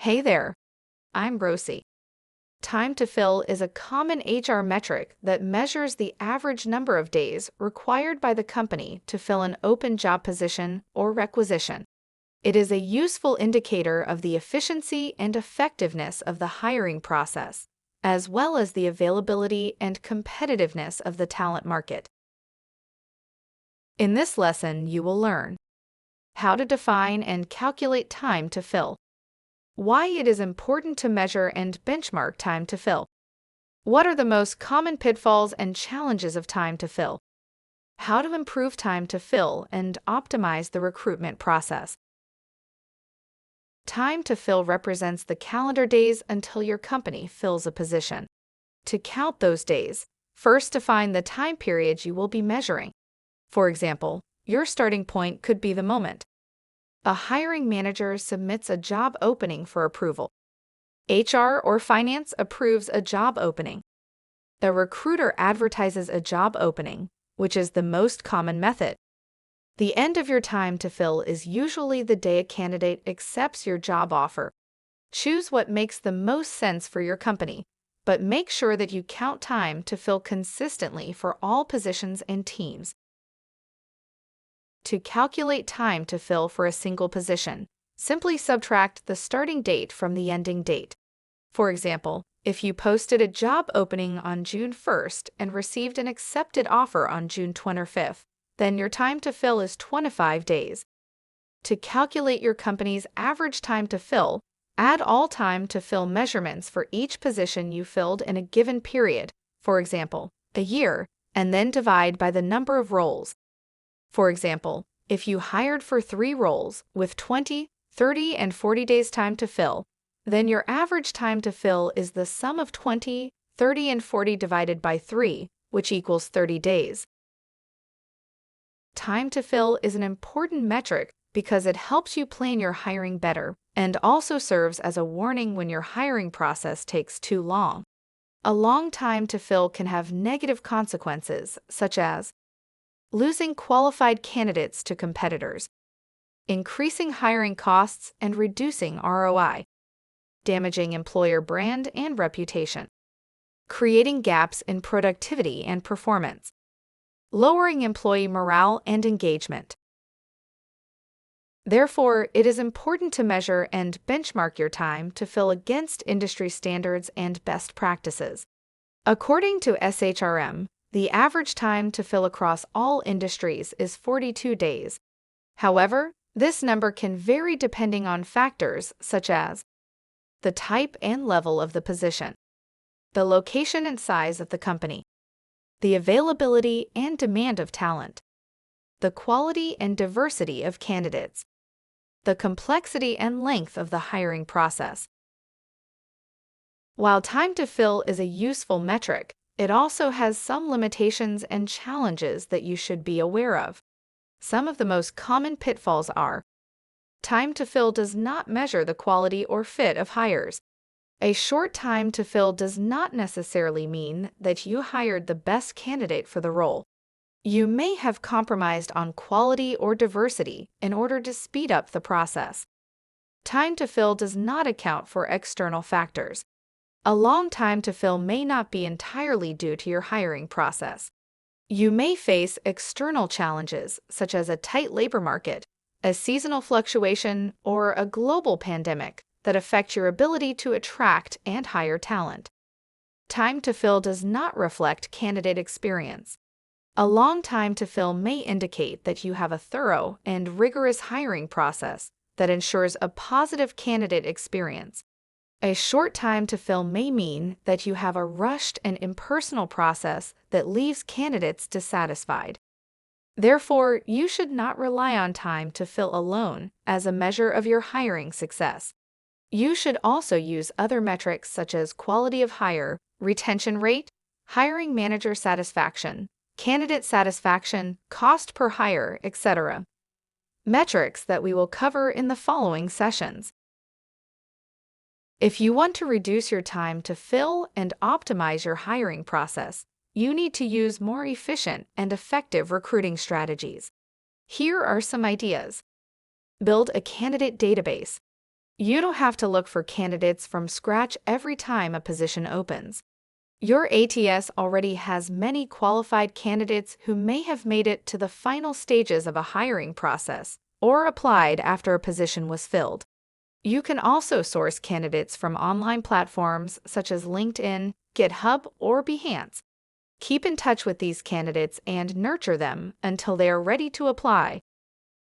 Hey there, I'm Rosie. Time to fill is a common HR metric that measures the average number of days required by the company to fill an open job position or requisition. It is a useful indicator of the efficiency and effectiveness of the hiring process, as well as the availability and competitiveness of the talent market. In this lesson, you will learn how to define and calculate time to fill, why it is important to measure and benchmark time to fill, what are the most common pitfalls and challenges of time to fill, how to improve time to fill and optimize the recruitment process. Time to fill represents the calendar days until your company fills a position. To count those days, first define the time period you will be measuring. For example, your starting point could be the moment a hiring manager submits a job opening for approval. HR or finance approves a job opening. A recruiter advertises a job opening, which is the most common method. The end of your time to fill is usually the day a candidate accepts your job offer. Choose what makes the most sense for your company, but make sure that you count time to fill consistently for all positions and teams. To calculate time to fill for a single position, simply subtract the starting date from the ending date. For example, if you posted a job opening on June 1st and received an accepted offer on June 25th, then your time to fill is 25 days. To calculate your company's average time to fill, add all time to fill measurements for each position you filled in a given period, for example, a year, and then divide by the number of roles. For example, if you hired for 3 roles with 20, 30, and 40 days time to fill, then your average time to fill is the sum of 20, 30, and 40 divided by 3, which equals 30 days. Time to fill is an important metric because it helps you plan your hiring better and also serves as a warning when your hiring process takes too long. A long time to fill can have negative consequences, such as losing qualified candidates to competitors, increasing hiring costs and reducing ROI, damaging employer brand and reputation, creating gaps in productivity and performance, lowering employee morale and engagement. Therefore, it is important to measure and benchmark your time to fill against industry standards and best practices. According to SHRM, the average time to fill across all industries is 42 days. However, this number can vary depending on factors such as the type and level of the position, the location and size of the company, the availability and demand of talent, the quality and diversity of candidates, the complexity and length of the hiring process. While time to fill is a useful metric, it also has some limitations and challenges that you should be aware of. Some of the most common pitfalls are: time to fill does not measure the quality or fit of hires. A short time to fill does not necessarily mean that you hired the best candidate for the role. You may have compromised on quality or diversity in order to speed up the process. Time to fill does not account for external factors. A long time to fill may not be entirely due to your hiring process. You may face external challenges such as a tight labor market, a seasonal fluctuation, or a global pandemic that affect your ability to attract and hire talent. Time to fill does not reflect candidate experience. A long time to fill may indicate that you have a thorough and rigorous hiring process that ensures a positive candidate experience. A short time to fill may mean that you have a rushed and impersonal process that leaves candidates dissatisfied. Therefore, you should not rely on time to fill alone as a measure of your hiring success. You should also use other metrics such as quality of hire, retention rate, hiring manager satisfaction, candidate satisfaction, cost per hire, etc. Metrics that we will cover in the following sessions. If you want to reduce your time to fill and optimize your hiring process, you need to use more efficient and effective recruiting strategies. Here are some ideas. Build a candidate database. You don't have to look for candidates from scratch every time a position opens. Your ATS already has many qualified candidates who may have made it to the final stages of a hiring process or applied after a position was filled. You can also source candidates from online platforms such as LinkedIn, GitHub, or Behance. Keep in touch with these candidates and nurture them until they are ready to apply.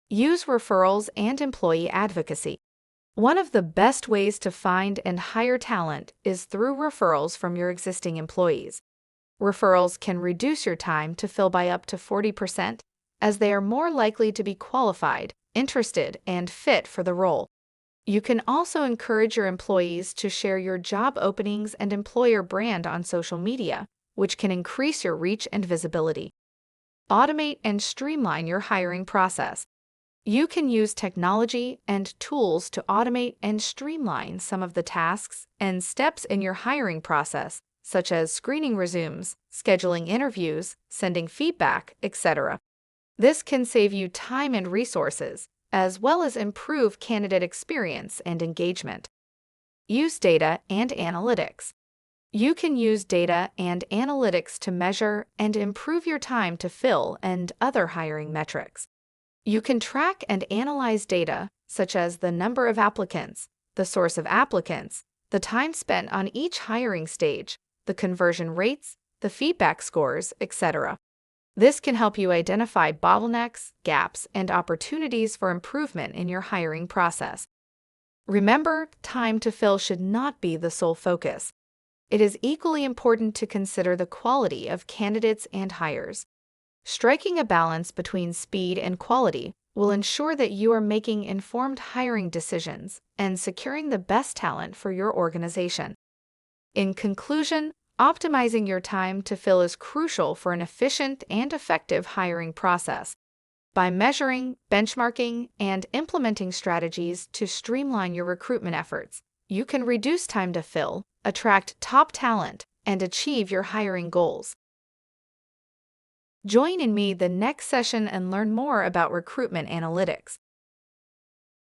Use referrals and employee advocacy. One of the best ways to find and hire talent is through referrals from your existing employees. Referrals can reduce your time to fill by up to 40%, as they are more likely to be qualified, interested, and fit for the role. You can also encourage your employees to share your job openings and employer brand on social media, which can increase your reach and visibility. Automate and streamline your hiring process. You can use technology and tools to automate and streamline some of the tasks and steps in your hiring process, such as screening resumes, scheduling interviews, sending feedback, etc. This can save you time and resources, as well as improve candidate experience and engagement. Use data and analytics. You can use data and analytics to measure and improve your time to fill and other hiring metrics. You can track and analyze data, such as the number of applicants, the source of applicants, the time spent on each hiring stage, the conversion rates, the feedback scores, etc. This can help you identify bottlenecks, gaps, and opportunities for improvement in your hiring process. Remember, time to fill should not be the sole focus. It is equally important to consider the quality of candidates and hires. Striking a balance between speed and quality will ensure that you are making informed hiring decisions and securing the best talent for your organization. In conclusion, optimizing your time to fill is crucial for an efficient and effective hiring process. By measuring, benchmarking, and implementing strategies to streamline your recruitment efforts, you can reduce time to fill, attract top talent, and achieve your hiring goals. Join in me the next session and learn more about recruitment analytics.